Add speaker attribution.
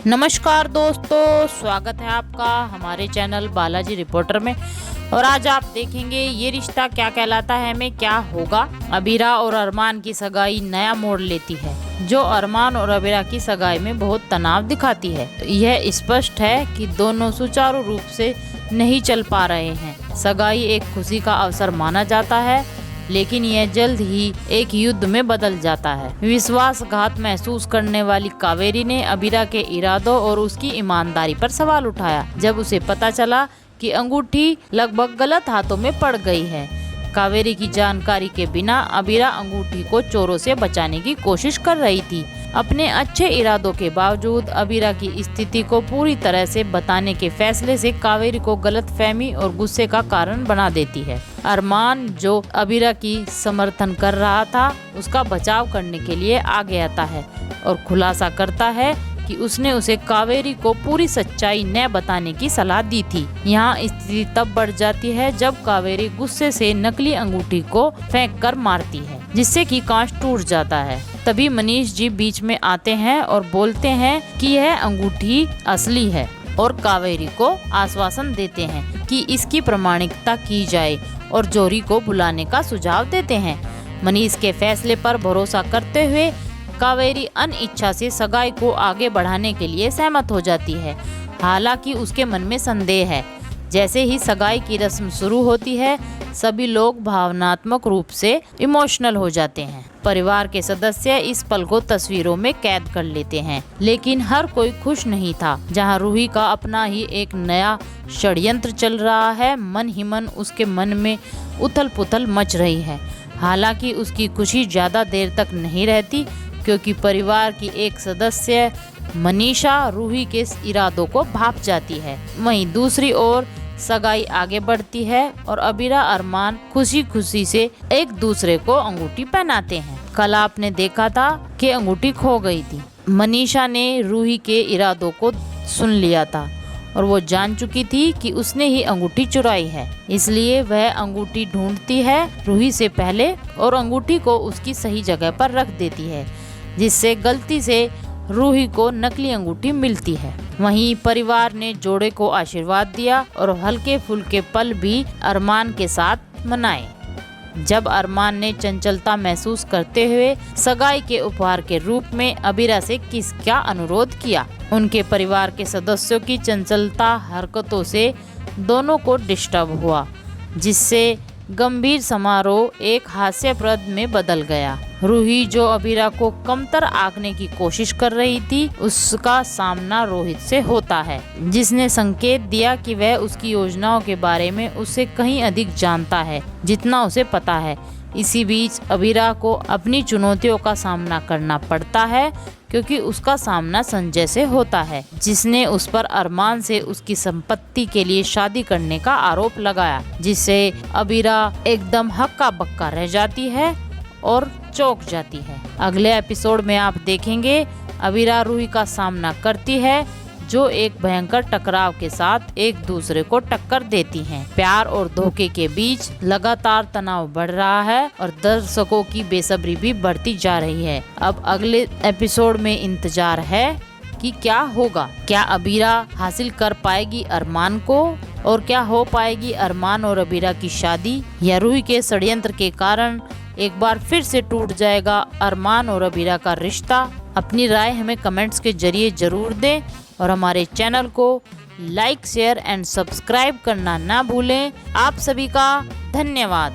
Speaker 1: नमस्कार दोस्तों, स्वागत है आपका हमारे चैनल बालाजी रिपोर्टर में। और आज आप देखेंगे ये रिश्ता क्या कहलाता है में क्या होगा। अबीरा और अरमान की सगाई नया मोड़ लेती है, जो अरमान और अबीरा की सगाई में बहुत तनाव दिखाती है। यह स्पष्ट है कि दोनों सुचारू रूप से नहीं चल पा रहे हैं। सगाई एक खुशी का अवसर माना जाता है, लेकिन यह जल्द ही एक युद्ध में बदल जाता है। विश्वासघात महसूस करने वाली कावेरी ने अबीरा के इरादों और उसकी ईमानदारी पर सवाल उठाया, जब उसे पता चला कि अंगूठी लगभग गलत हाथों में पड़ गई है। कावेरी की जानकारी के बिना अबीरा अंगूठी को चोरों से बचाने की कोशिश कर रही थी। अपने अच्छे इरादों के बावजूद अबीरा की स्थिति को पूरी तरह से बताने के फैसले से कावेरी को गलतफहमी और गुस्से का कारण बना देती है। अरमान, जो अबीरा की समर्थन कर रहा था, उसका बचाव करने के लिए आगे आता है और खुलासा करता है कि उसने उसे कावेरी को पूरी सच्चाई न बताने की सलाह दी थी। यहाँ स्थिति तब बढ़ जाती है जब कावेरी गुस्से से नकली अंगूठी को फेंक कर मारती है, जिससे कि कांच टूट जाता है। तभी मनीष जी बीच में आते हैं और बोलते हैं कि यह अंगूठी असली है और कावेरी को आश्वासन देते हैं कि इसकी प्रमाणिकता की जाए और जोरी को बुलाने का सुझाव देते हैं। मनीष के फैसले पर भरोसा करते हुए कावेरी अनिच्छा से सगाई को आगे बढ़ाने के लिए सहमत हो जाती है। हालांकि उसके मन में संदेह है। जैसे ही सगाई की रस्म शुरू होती है, सभी लोग भावनात्मक रूप से इमोशनल हो जाते हैं। परिवार के सदस्य इस पल को तस्वीरों में कैद कर लेते हैं, लेकिन हर कोई खुश नहीं था। जहां रूही का अपना ही एक नया षड्यंत्र चल रहा है, मन ही मन उसके मन में उथल पुथल मच रही है। हालांकि उसकी खुशी ज्यादा देर तक नहीं रहती, क्योंकि परिवार की एक सदस्य मनीषा रूही के इरादों को भांप जाती है। वहीं दूसरी ओर सगाई आगे बढ़ती है और अबीरा अरमान खुशी खुशी से एक दूसरे को अंगूठी पहनाते हैं। कल आपने देखा था कि अंगूठी खो गई थी। मनीषा ने रूही के इरादों को सुन लिया था और वो जान चुकी थी कि उसने ही अंगूठी चुराई है, इसलिए वह अंगूठी ढूंढती है रूही से पहले और अंगूठी को उसकी सही जगह पर रख देती है, जिससे गलती से रूही को नकली अंगूठी मिलती है। वहीं परिवार ने जोड़े को आशीर्वाद दिया और हल्के फुल्के पल भी अरमान के साथ मनाए। जब अरमान ने चंचलता महसूस करते हुए सगाई के उपहार के रूप में अबीरा से क्या अनुरोध किया, उनके परिवार के सदस्यों की चंचलता हरकतों से दोनों को डिस्टर्ब हुआ, जिससे गंभीर समारोह एक हास्यप्रद में बदल गया। रूही, जो अबीरा को कमतर आंकने की कोशिश कर रही थी, उसका सामना रोहित से होता है, जिसने संकेत दिया कि वह उसकी योजनाओं के बारे में उससे कहीं अधिक जानता है जितना उसे पता है। इसी बीच अबीरा को अपनी चुनौतियों का सामना करना पड़ता है, क्योंकि उसका सामना संजय से होता है, जिसने उस पर अरमान से उसकी संपत्ति के लिए शादी करने का आरोप लगाया, जिससे अबीरा एकदम हक्का बक्का रह जाती है और चौंक जाती है। अगले एपिसोड में आप देखेंगे अबीरा रूही का सामना करती है, जो एक भयंकर टकराव के साथ एक दूसरे को टक्कर देती हैं। प्यार और धोखे के बीच लगातार तनाव बढ़ रहा है और दर्शकों की बेसब्री भी बढ़ती जा रही है। अब अगले एपिसोड में इंतजार है कि क्या होगा। क्या अबीरा हासिल कर पाएगी अरमान को, और क्या हो पाएगी अरमान और अबीरा की शादी, या रूही के षड्यंत्र के कारण एक बार फिर से टूट जाएगा अरमान और अबीरा का रिश्ता। अपनी राय हमें कमेंट्स के जरिए जरूर दें और हमारे चैनल को लाइक, शेयर एंड सब्सक्राइब करना ना भूलें। आप सभी का धन्यवाद।